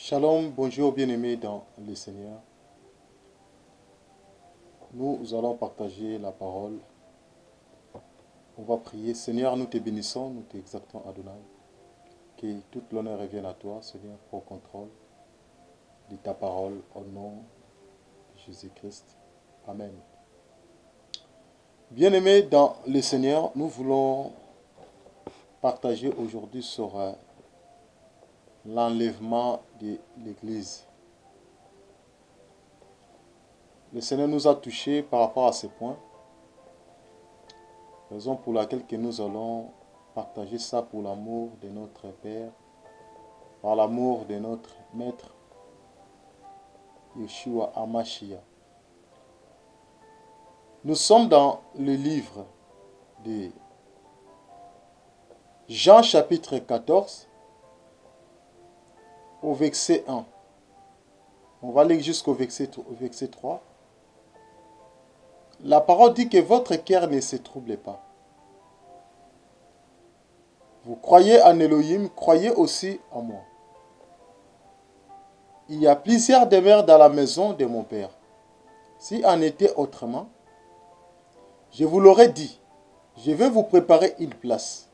Shalom, bonjour bien-aimés dans le Seigneur. Nous allons partager la parole. On va prier. Seigneur, nous te bénissons, nous t'exaltons Adonai. Que toute l'honneur revienne à toi, Seigneur, pour contrôle de ta parole au nom de Jésus-Christ. Amen. Bien-aimés dans le Seigneur, nous voulons partager aujourd'hui sur l'enlèvement de l'Église. Le Seigneur nous a touchés par rapport à ce point. Raison pour laquelle que nous allons partager ça pour l'amour de notre Père, par l'amour de notre Maître, Yeshua HaMashiach. Nous sommes dans le livre de Jean chapitre 14, au verset 1. On va aller jusqu'au verset 3. La parole dit que votre cœur ne se trouble pas. Vous croyez en Elohim, croyez aussi en moi. Il y a plusieurs demeures dans la maison de mon Père. Si en était autrement, je vous l'aurais dit, je vais vous préparer une place.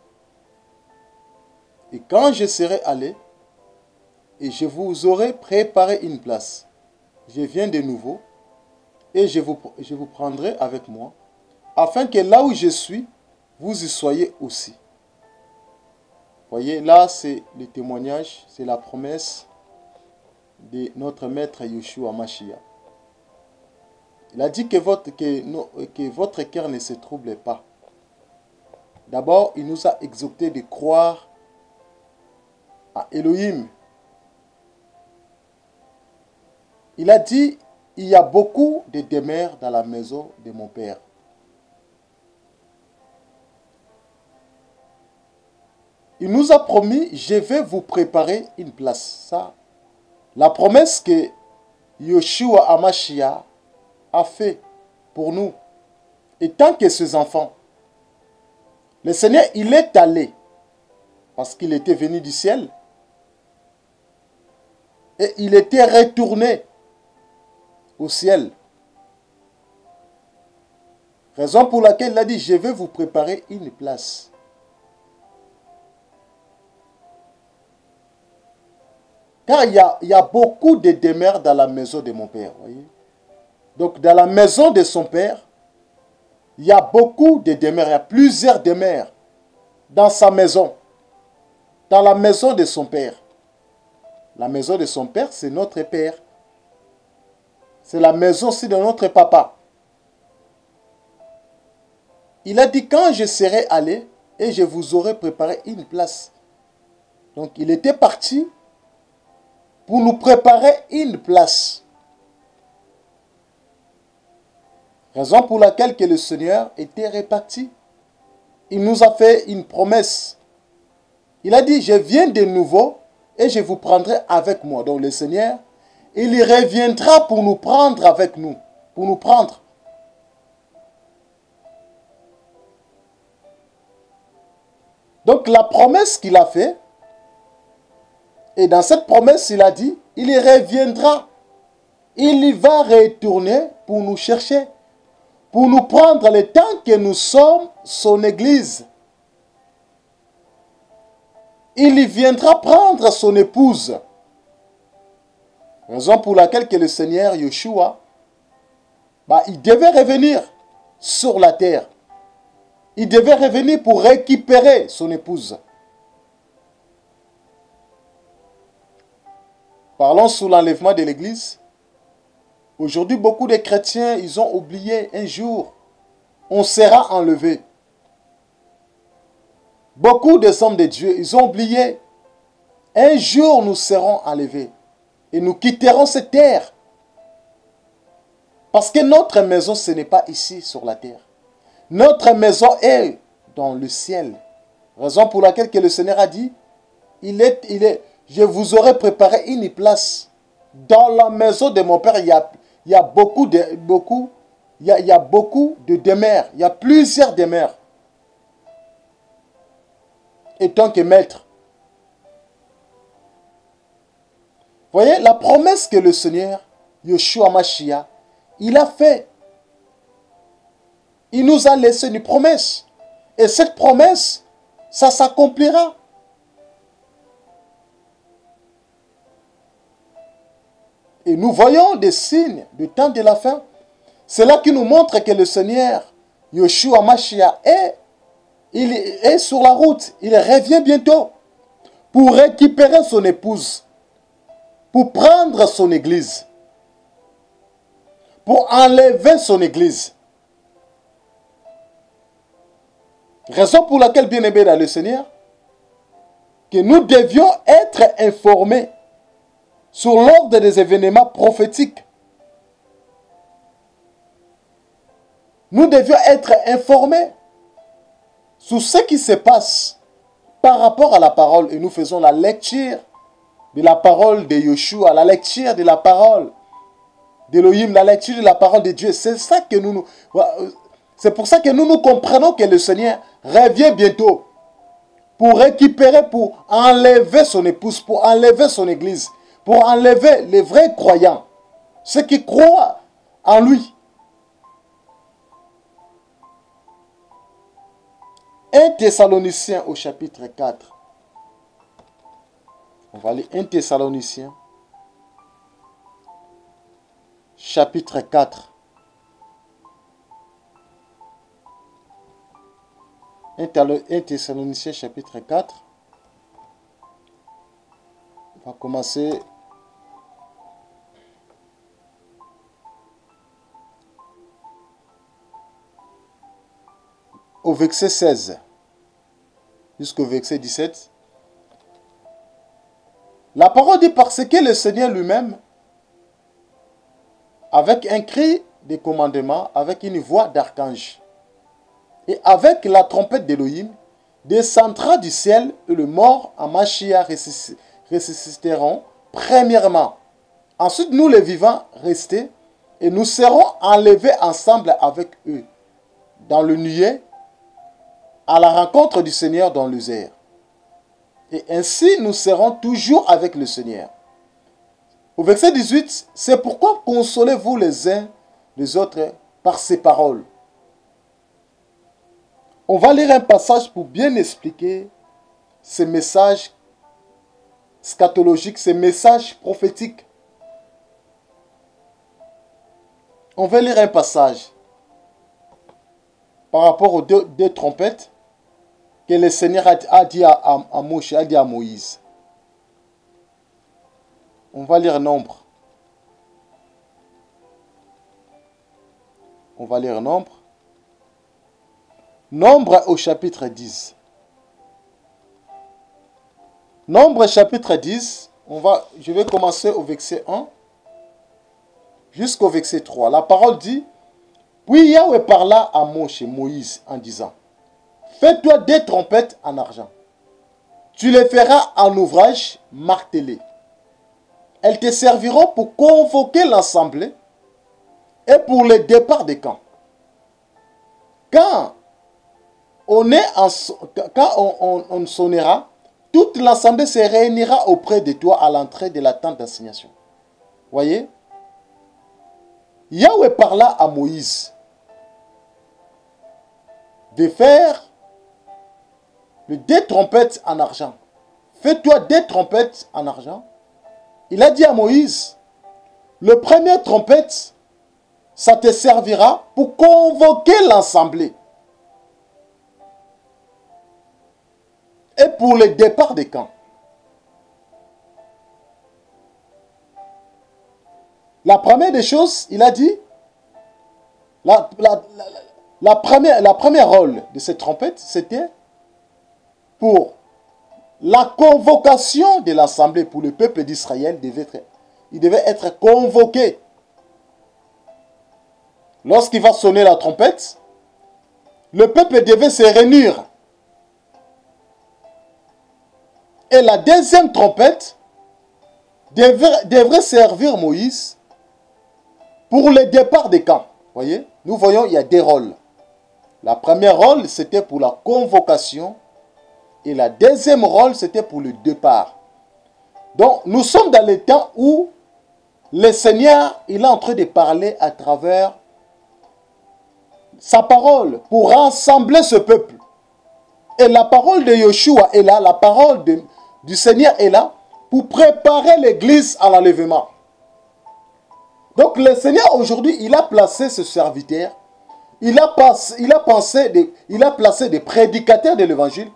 Et quand je serai allé, et je vous aurai préparé une place, je viens de nouveau, et je vous prendrai avec moi, afin que là où je suis, vous y soyez aussi. Voyez, là, c'est le témoignage, c'est la promesse de notre Maître Yeshua HaMashiach. Il a dit que votre cœur ne se trouble pas. D'abord, il nous a exhorté de croire à Elohim. Il a dit, il y a beaucoup de demeures dans la maison de mon Père. Il nous a promis, je vais vous préparer une place. Ça, la promesse que Yeshua HaMashiach a fait pour nous, et tant que ses enfants. Le Seigneur, il est allé, parce qu'il était venu du ciel, et il était retourné au ciel. Raison pour laquelle il a dit, je vais vous préparer une place. Car il y a beaucoup de demeures dans la maison de mon Père. Voyez? Donc dans la maison de son Père, il y a beaucoup de demeures. Il y a plusieurs demeures dans sa maison. Dans la maison de son Père. La maison de son Père, c'est notre Père. C'est la maison aussi de notre Papa. Il a dit, quand je serai allé, et je vous aurai préparé une place. Donc il était parti pour nous préparer une place. Raison pour laquelle que le Seigneur était reparti. Il nous a fait une promesse. Il a dit, je viens de nouveau et je vous prendrai avec moi. Donc le Seigneur, il y reviendra pour nous prendre avec nous. Pour nous prendre. Donc la promesse qu'il a faite, et dans cette promesse, il a dit, il y reviendra. Il y va retourner pour nous chercher. Pour nous prendre le temps que nous sommes son église. Il y viendra prendre son épouse. Raison pour laquelle que le Seigneur Yeshua, il devait revenir sur la terre. Il devait revenir pour récupérer son épouse. Parlons sur l'enlèvement de l'église. Aujourd'hui, beaucoup de chrétiens, ils ont oublié un jour, on sera enlevé. Beaucoup des hommes de Dieu, ils ont oublié, un jour nous serons enlevés. Et nous quitterons cette terre. Parce que notre maison, ce n'est pas ici sur la terre. Notre maison est dans le ciel. Raison pour laquelle que le Seigneur a dit, je vous aurai préparé une place. Dans la maison de mon Père, il y a beaucoup de demeures. Il y a plusieurs demeures. Et tant que maître, Voyez, la promesse que le Seigneur, Yeshua Mashiach, il a fait. Il nous a laissé une promesse. Et cette promesse, ça s'accomplira. Et nous voyons des signes du temps de la fin. C'est là qui nous montre que le Seigneur, Yeshua Mashiach, il est sur la route. Il revient bientôt pour récupérer son épouse, pour prendre son église, pour enlever son église. Raison pour laquelle, bien-aimés dans le Seigneur, que nous devions être informés sur l'ordre des événements prophétiques. Nous devions être informés sur ce qui se passe par rapport à la parole. Et nous faisons la lecture de la parole de Yeshua, la lecture de la parole d'Elohim, la lecture de la parole de Dieu. C'est ça que c'est pour ça que nous comprenons que le Seigneur revient bientôt pour récupérer, pour enlever son épouse, pour enlever son église, pour enlever les vrais croyants, ceux qui croient en lui. 1 Thessaloniciens au chapitre 4. On va aller 1 Thessaloniciens, chapitre 4. 1 Thessaloniciens, chapitre 4. On va commencer au verset 16 jusqu'au verset 17. La parole dit: parce que le Seigneur lui-même, avec un cri de commandement, avec une voix d'archange, et avec la trompette d'Élohim, descendra du ciel, et le mort en Mashiach ressusciteront premièrement. Ensuite, nous les vivants restés, et nous serons enlevés ensemble avec eux, dans le nuée, à la rencontre du Seigneur dans les airs. Et ainsi, nous serons toujours avec le Seigneur. Au verset 18, c'est pourquoi consolez-vous les uns les autres par ces paroles. On va lire un passage pour bien expliquer ces messages scatologiques, ces messages prophétiques. On va lire un passage par rapport aux deux trompettes que le Seigneur a dit à Moshe, a dit à Moïse. On va lire Nombre. On va lire Nombre. Nombre au chapitre 10. Nombre chapitre 10, je vais commencer au verset 1 jusqu'au verset 3. La parole dit: puis Yahweh parla à Moïse en disant: fais-toi des trompettes en argent. Tu les feras en ouvrage martelé. Elles te serviront pour convoquer l'assemblée et pour le départ des camps. Quand on sonnera, toute l'assemblée se réunira auprès de toi à l'entrée de la tente d'assignation. Voyez? Yahweh parla à Moïse de faire des trompettes en argent. Fais-toi des trompettes en argent. Il a dit à Moïse: le premier trompette, ça te servira pour convoquer l'assemblée et pour le départ des camps. La première des choses, il a dit, la première rôle de cette trompette, c'était pour la convocation de l'assemblée, pour le peuple d'Israël. Il devait être convoqué. Lorsqu'il va sonner la trompette, le peuple devait se réunir. Et la deuxième trompette devrait servir Moïse pour le départ des camps. Voyez, nous voyons, il y a deux rôles. La première rôle, c'était pour la convocation. Et la deuxième rôle, c'était pour le départ. Donc, nous sommes dans les temps où le Seigneur, il est en train de parler à travers sa parole pour rassembler ce peuple. Et la parole de Yeshua est là, la parole du Seigneur est là pour préparer l'église à l'enlèvement. Donc le Seigneur aujourd'hui, il a placé ce serviteur, il a placé des prédicateurs de l'évangile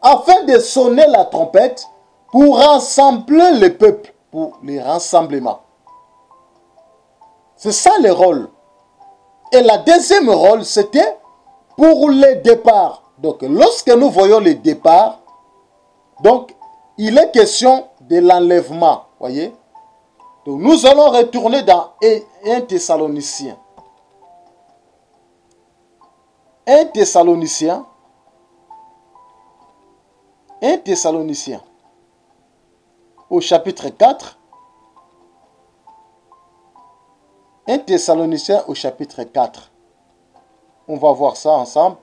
afin de sonner la trompette pour rassembler le peuple, pour les rassemblements. C'est ça le rôle. Et la deuxième rôle, c'était pour les départs. Donc, lorsque nous voyons les départs, donc, il est question de l'enlèvement. Voyez? Donc, nous allons retourner dans 1 Thessaloniciens. 1 Thessaloniciens. 1 Thessaloniciens. Au chapitre 4. 1 Thessaloniciens au chapitre 4. On va voir ça ensemble.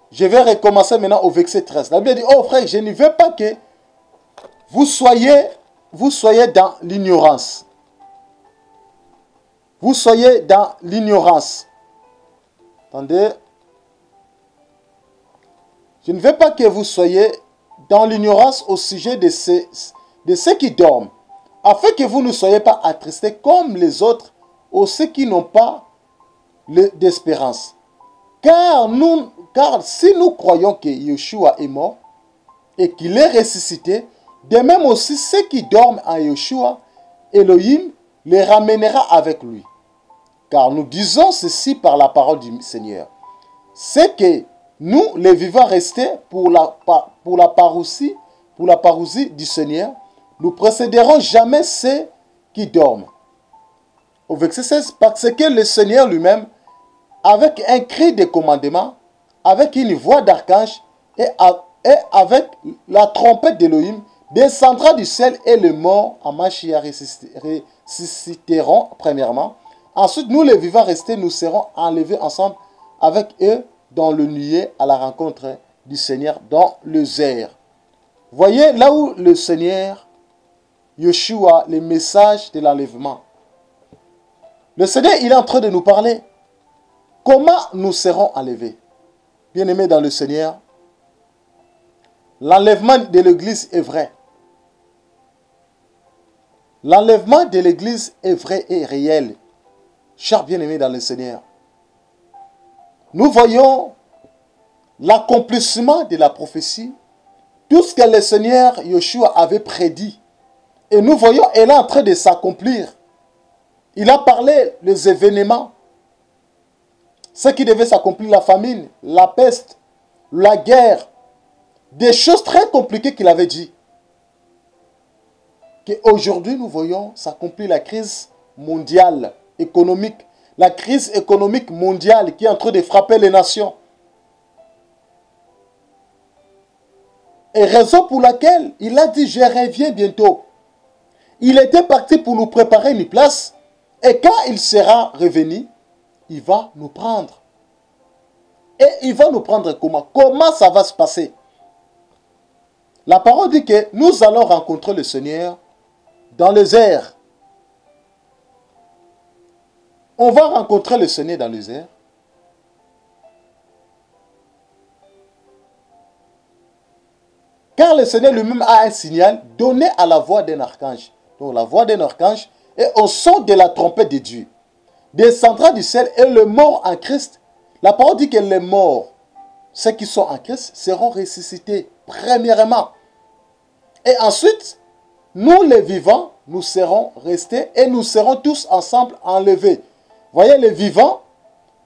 Je vais recommencer maintenant au verset 13. La Bible dit, oh frère, je ne veux pas que vous soyez dans l'ignorance. Vous soyez dans l'ignorance. Attendez. Je ne veux pas que vous soyez dans l'ignorance au sujet de ceux qui dorment, afin que vous ne soyez pas attristés comme les autres ou ceux qui n'ont pas d'espérance. Car si nous croyons que Yeshua est mort et qu'il est ressuscité, de même aussi ceux qui dorment en Yeshua, Elohim les ramènera avec lui. Car nous disons ceci par la parole du Seigneur. C'est que nous, les vivants restés pour la parousie du Seigneur, nous précéderons jamais ceux qui dorment. Au verset 16, parce que le Seigneur lui-même, avec un cri de commandement, avec une voix d'archange et avec la trompette d'Élohim, descendra du ciel et les morts en Mashiach ressusciteront premièrement. Ensuite, nous les vivants restés, nous serons enlevés ensemble avec eux dans le nuée à la rencontre du Seigneur dans les airs. Voyez là où le Seigneur, Yeshua, les messages de l'enlèvement. Le Seigneur, il est en train de nous parler. Comment nous serons enlevés? Bien-aimés dans le Seigneur, l'enlèvement de l'Église est vrai. L'enlèvement de l'Église est vrai et réel. Chers bien-aimés dans le Seigneur, nous voyons l'accomplissement de la prophétie, tout ce que le Seigneur Yeshua avait prédit. Et nous voyons, elle est en train de s'accomplir. Il a parlé des événements. Ce qui devait s'accomplir, la famine, la peste, la guerre. Des choses très compliquées qu'il avait dit. Qu'aujourd'hui, nous voyons s'accomplir la crise mondiale, économique. La crise économique mondiale qui est en train de frapper les nations. Et raison pour laquelle il a dit, je reviens bientôt. Il était parti pour nous préparer une place. Et quand il sera revenu, il va nous prendre. Et il va nous prendre comment? Comment ça va se passer? La parole dit que nous allons rencontrer le Seigneur dans les airs. On va rencontrer le Seigneur dans les airs. Car le Seigneur lui-même a un signal donné à la voix d'un archange. Donc la voix d'un archange et au son de la trompette de Dieu. Descendra du ciel et le mort en Christ. La parole dit que les morts, ceux qui sont en Christ, seront ressuscités premièrement. Et ensuite, nous les vivants, nous serons restés et nous serons tous ensemble enlevés. Voyez, les vivants,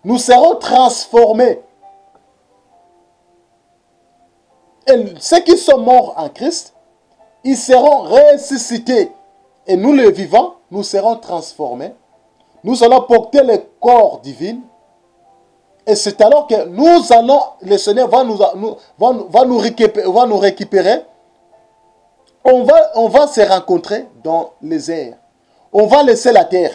nous serons transformés. Et ceux qui sont morts en Christ, ils seront ressuscités. Et nous les vivants, nous serons transformés. Nous allons porter le corps divin. Et c'est alors que nous allons, le Seigneur va nous récupérer. On va se rencontrer dans les airs. On va laisser la terre.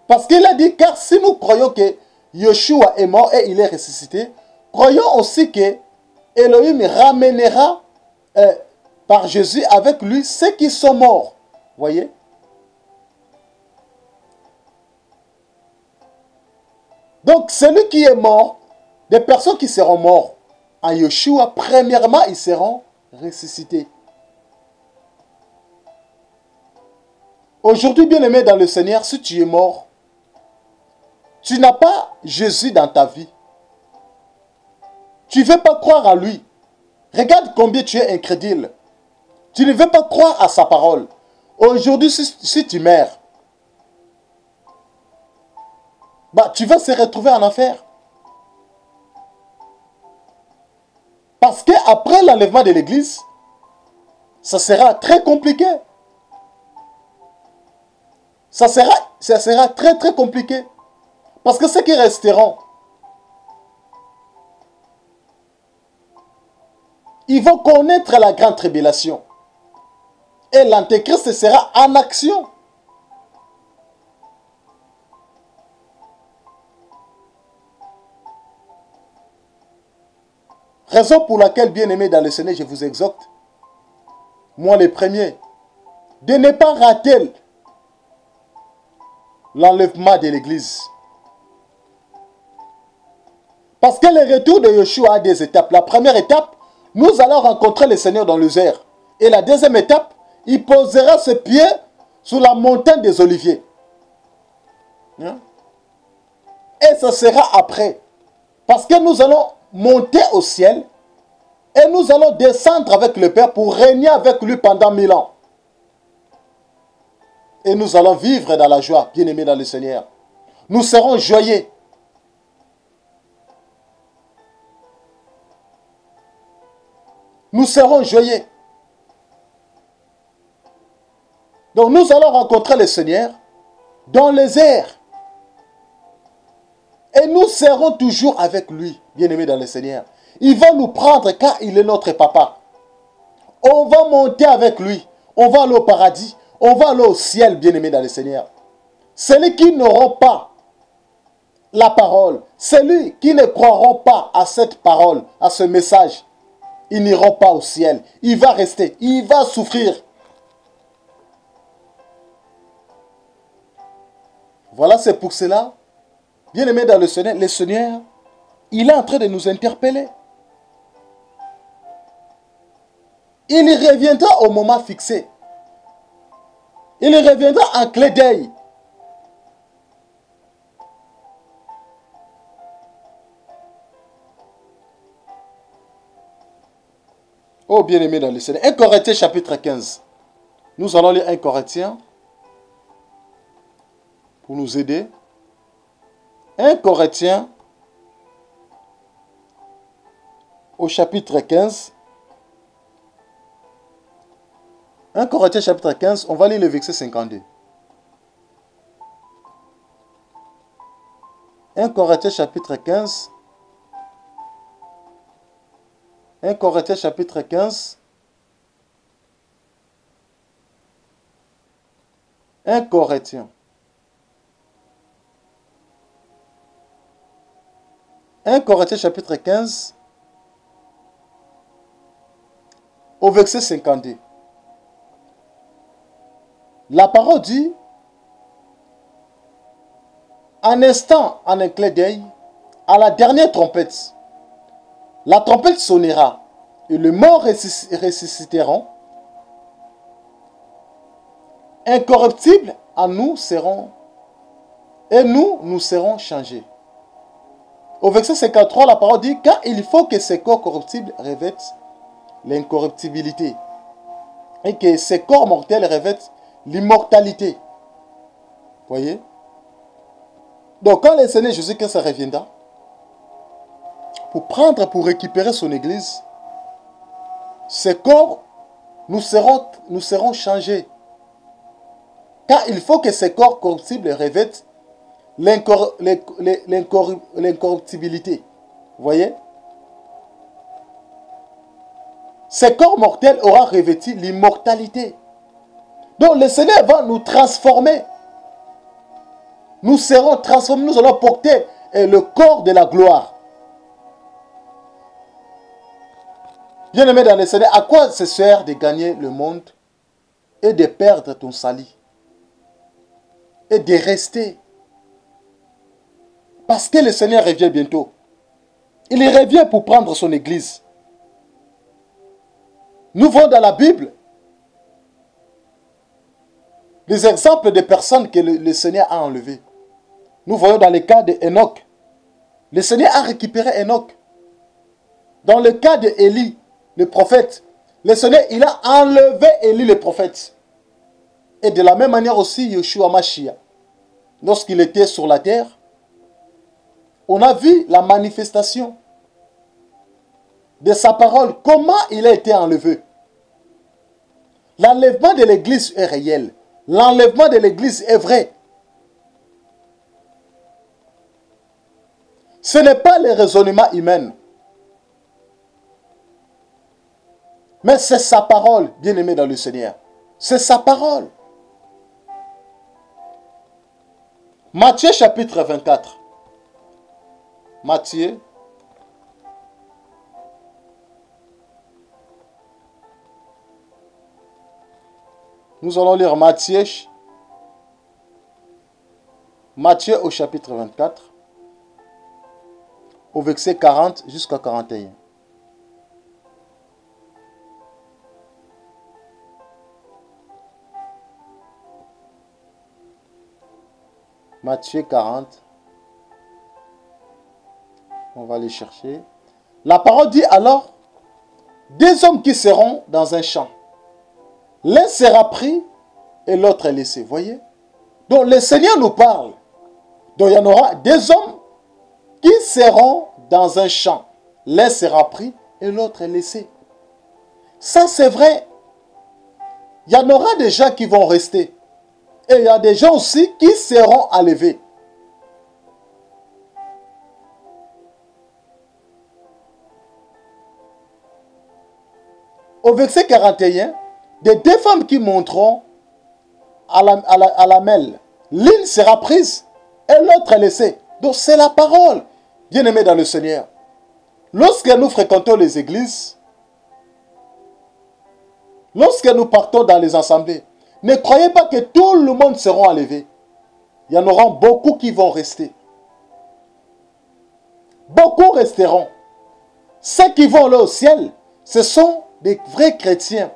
Parce qu'il a dit, car si nous croyons que Yeshua est mort et il est ressuscité, croyons aussi que Elohim ramènera par Jésus avec lui ceux qui sont morts. Voyez? Donc, celui qui est mort, des personnes qui seront mortes en Yeshua, premièrement, ils seront ressuscités. Aujourd'hui, bien-aimé dans le Seigneur, si tu es mort, tu n'as pas Jésus dans ta vie. Tu ne veux pas croire à lui. Regarde combien tu es incrédule. Tu ne veux pas croire à sa parole. Aujourd'hui, si tu meurs, bah, tu vas se retrouver en enfer. Parce qu'après l'enlèvement de l'église, ça sera très compliqué. Ça sera très très compliqué. Parce que ceux qui resteront, ils vont connaître la grande tribulation. Et l'antéchrist sera en action. Raison pour laquelle, bien-aimés dans le Seigneur, je vous exhorte, moi le premier, de ne pas rater l'enlèvement de l'église. Parce que le retour de Yeshua a des étapes. La première étape, nous allons rencontrer le Seigneur dans les airs. Et la deuxième étape, il posera ses pieds sur la montagne des Oliviers. Et ça sera après. Parce que nous allons monter au ciel et nous allons descendre avec le Père pour régner avec lui pendant 1000 ans. Et nous allons vivre dans la joie, bien-aimés dans le Seigneur. Nous serons joyeux. Nous serons joyeux. Donc nous allons rencontrer le Seigneur dans les airs. Et nous serons toujours avec lui, bien-aimés dans le Seigneur. Il va nous prendre car il est notre papa. On va monter avec lui. On va aller au paradis. On va aller au ciel, bien-aimés dans le Seigneur. Celui qui n'auront pas la parole, celui qui ne croiront pas à cette parole, à ce message, ils n'iront pas au ciel. Il va rester. Il va souffrir. Voilà, c'est pour cela, bien-aimés dans le Seigneur, il est en train de nous interpeller. Il y reviendra au moment fixé. Il y reviendra en clé d'œil. Oh, bien-aimés dans le Seigneur. 1 Corinthiens chapitre 15. Nous allons lire 1 Corinthiens pour nous aider. 1 Corinthiens au chapitre 15. 1 Corinthiens chapitre 15, on va lire le verset 52. 1 Corinthiens chapitre 15. 1 Corinthiens chapitre 15. 1 Corinthiens. 1 Corinthiens chapitre 15 au verset 52. La parole dit, un instant, en un clin d'œil, à la dernière trompette, la trompette sonnera et les morts ressusciteront. Incorruptibles en nous seront et nous serons changés. Au verset 53, la parole dit, car il faut que ces corps corruptibles revêtent l'incorruptibilité et que ces corps mortels revêtent l'immortalité. Voyez? Donc quand le Seigneur Jésus-Christ reviendra, pour récupérer son église, ces corps, nous serons changés. Car il faut que ces corps corruptibles revêtent l'incorruptibilité. Vous voyez? Ces corps mortels auront revêtu l'immortalité. Donc le Seigneur va nous transformer. Nous serons transformés, nous allons porter le corps de la gloire. Bien-aimé dans le Seigneur, à quoi ça sert de gagner le monde et de perdre ton salut? Et de rester. Parce que le Seigneur revient bientôt. Il revient pour prendre son église. Nous voyons dans la Bible des exemples de personnes que le Seigneur a enlevées. Nous voyons dans le cas d'Enoch. Le Seigneur a récupéré Enoch. Dans le cas d'Élie, le prophète, le Seigneur, il a enlevé Élie, le prophète. Et de la même manière aussi, Yeshua Mashiach. Lorsqu'il était sur la terre, on a vu la manifestation de sa parole. Comment il a été enlevé? L'enlèvement de l'église est réel. L'enlèvement de l'église est vrai. Ce n'est pas le raisonnement humain. Mais c'est sa parole, bien-aimé dans le Seigneur. C'est sa parole. Matthieu chapitre 24. Matthieu. Nous allons lire Matthieu. Matthieu au chapitre 24. Au verset 40 jusqu'à 41. Matthieu 40. On va aller chercher. La parole dit alors, deux hommes qui seront dans un champ. L'un sera pris et l'autre est laissé. Voyez? Donc le Seigneur nous parle. Donc il y en aura deux hommes qui seront dans un champ. L'un sera pris et l'autre est laissé. Ça c'est vrai. Il y en aura des gens qui vont rester. Et il y a des gens aussi qui seront enlevés. Au verset 41, des deux femmes qui monteront à la mêle. L'une sera prise et l'autre est laissée. Donc c'est la parole, bien-aimés dans le Seigneur. Lorsque nous fréquentons les églises, lorsque nous partons dans les assemblées, ne croyez pas que tout le monde sera enlevé. Il y en aura beaucoup qui vont rester. Beaucoup resteront. Ceux qui vont aller au ciel, ce sont des vrais chrétiens.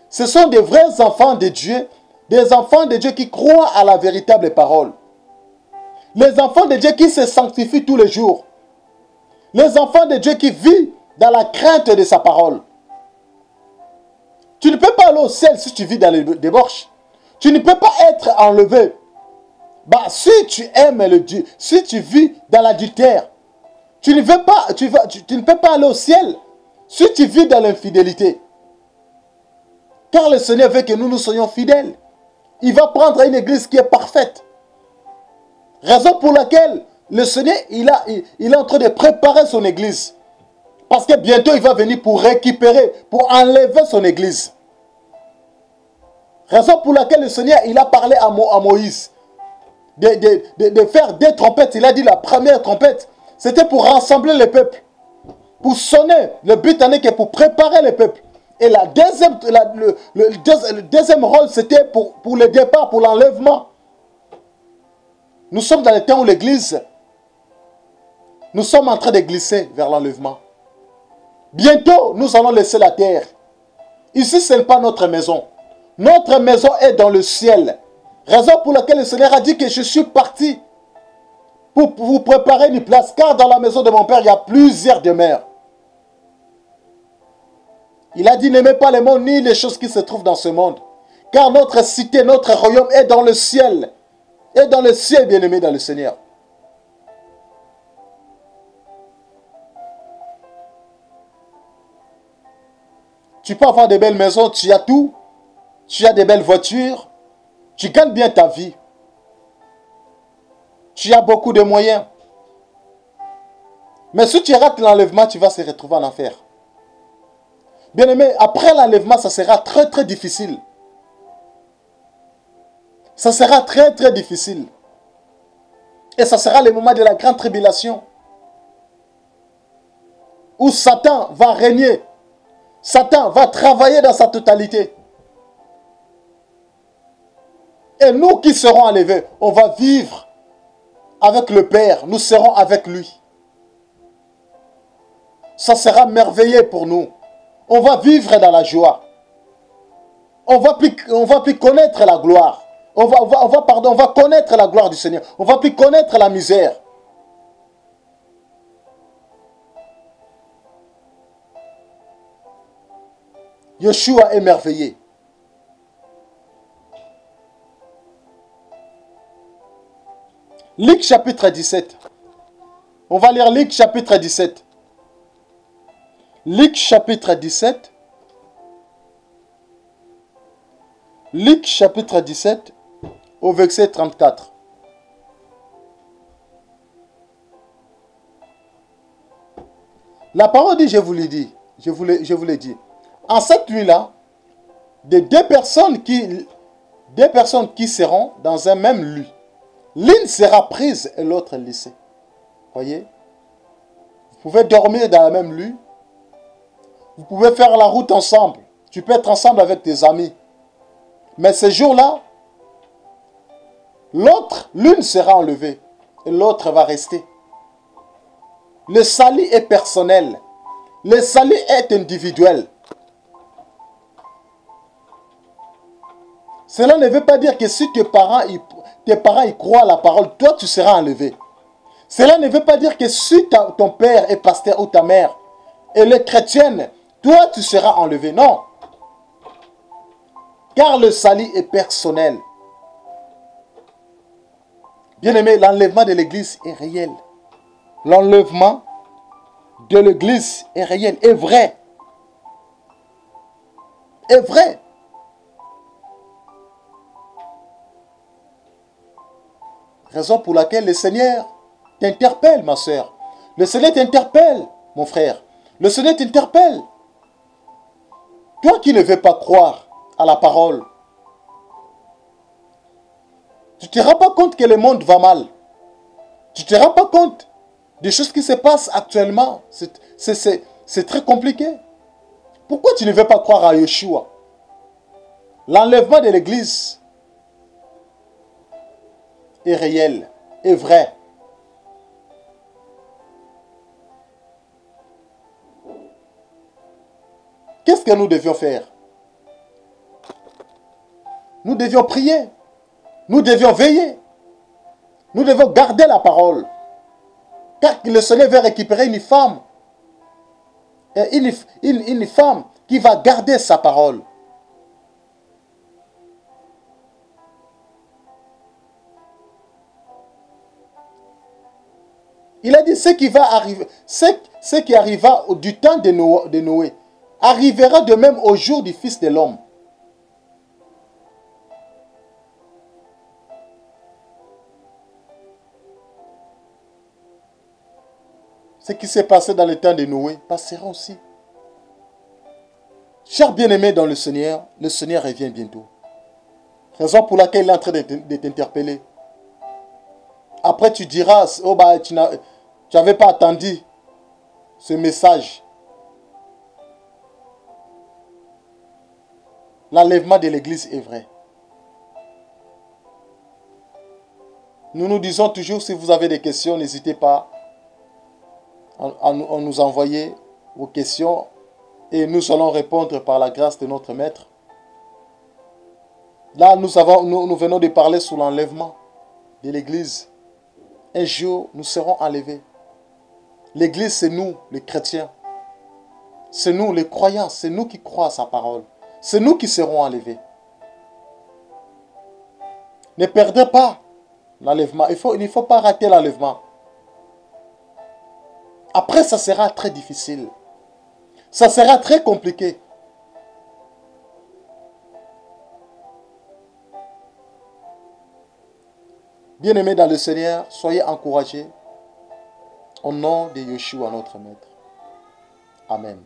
Ce sont des vrais enfants de Dieu, des enfants de Dieu qui croient à la véritable parole. Les enfants de Dieu qui se sanctifient tous les jours. Les enfants de Dieu qui vivent dans la crainte de sa parole. Tu ne peux pas aller au ciel si tu vis dans les débauches. Tu ne peux pas être enlevé. Bah, si tu aimes le Dieu, si tu vis dans l'adultère, tu ne peux pas aller au ciel si tu vis dans l'infidélité. Car le Seigneur veut que nous soyons fidèles. Il va prendre une église qui est parfaite. Raison pour laquelle le Seigneur, il est en train de préparer son église. Parce que bientôt, il va venir pour récupérer, pour enlever son église. Raison pour laquelle le Seigneur, il a parlé à Moïse de faire des trompettes. Il a dit la première trompette, c'était pour rassembler le peuple. Pour sonner. Le but en est que pour préparer le peuple. Et le deuxième rôle, c'était pour le départ, pour l'enlèvement. Nous sommes dans le temps où l'église, nous sommes en train de glisser vers l'enlèvement. Bientôt, nous allons laisser la terre. Ici, ce n'est pas notre maison. Notre maison est dans le ciel. Raison pour laquelle le Seigneur a dit que je suis parti pour vous préparer une place. Car dans la maison de mon Père, il y a plusieurs demeures. Il a dit, n'aimez pas le monde ni les choses qui se trouvent dans ce monde. Car notre cité, notre royaume est dans le ciel. Et dans le ciel, bien-aimé dans le Seigneur. Tu peux avoir de belles maisons, tu as tout. Tu as de belles voitures. Tu gagnes bien ta vie. Tu as beaucoup de moyens. Mais si tu rates l'enlèvement, tu vas se retrouver en enfer. Bien-aimé, après l'enlèvement, ça sera très très difficile. Ça sera très très difficile. Et ça sera le moment de la grande tribulation. Où Satan va régner. Satan va travailler dans sa totalité. Et nous qui serons enlevés, on va vivre avec le Père. Nous serons avec lui. Ça sera merveilleux pour nous. On va vivre dans la joie. On va plus connaître la gloire. On va connaître la gloire du Seigneur. On va plus connaître la misère. Yeshua est merveilleux. Luc chapitre 17. On va lire Luc chapitre 17. Luc chapitre 17. Luc chapitre 17 au verset 34. La parole dit, je vous l'ai dit, je vous l'ai dit. En cette nuit-là, deux personnes qui seront dans un même lit. L'une sera prise et l'autre laissée. Voyez? Vous pouvez dormir dans la même lit. Vous pouvez faire la route ensemble. Tu peux être ensemble avec tes amis. Mais ce jour-là, l'une sera enlevée et l'autre va rester. Le salut est personnel. Le salut est individuel. Cela ne veut pas dire que si tes parents y croient à la parole, toi tu seras enlevé. Cela ne veut pas dire que si ton père est pasteur ou ta mère, elle est chrétienne, toi tu seras enlevé. Non. Car le salut est personnel. Bien-aimé, l'enlèvement de l'église est réel. L'enlèvement de l'église est réel, est vrai. Est vrai. Raison pour laquelle le Seigneur t'interpelle, ma soeur. Le Seigneur t'interpelle, mon frère. Le Seigneur t'interpelle. Toi qui ne veux pas croire à la parole, tu ne te rends pas compte que le monde va mal. Tu ne te rends pas compte des choses qui se passent actuellement. C'est très compliqué. Pourquoi tu ne veux pas croire à Yeshua? L'enlèvement de l'église est réel, est vrai. Qu'est-ce que nous devions faire? Nous devions prier. Nous devions veiller. Nous devons garder la parole. Car le Seigneur veut récupérer une femme. Une femme qui va garder sa parole. Il a dit ce qui va arriver, ce qui arriva du temps de Noé, arrivera de même au jour du Fils de l'homme. Ce qui s'est passé dans le temps de Noé passera aussi. Chers bien-aimés dans le Seigneur revient bientôt. Raison pour laquelle il est en train de t'interpeller. Après tu diras, oh bah tu n'avais pas attendu ce message. L'enlèvement de l'église est vrai. Nous nous disons toujours, si vous avez des questions, n'hésitez pas à nous envoyer vos questions et nous allons répondre par la grâce de notre Maître. Là, nous venons de parler sur l'enlèvement de l'église. Un jour, nous serons enlevés. L'église, c'est nous, les chrétiens. C'est nous, les croyants. C'est nous qui croient à sa parole. C'est nous qui serons enlevés. Ne perdez pas l'enlèvement. Il ne faut pas rater l'enlèvement. Après, ça sera très difficile. Ça sera très compliqué. Bien-aimés dans le Seigneur, soyez encouragés au nom de Yeshua, notre Maître. Amen.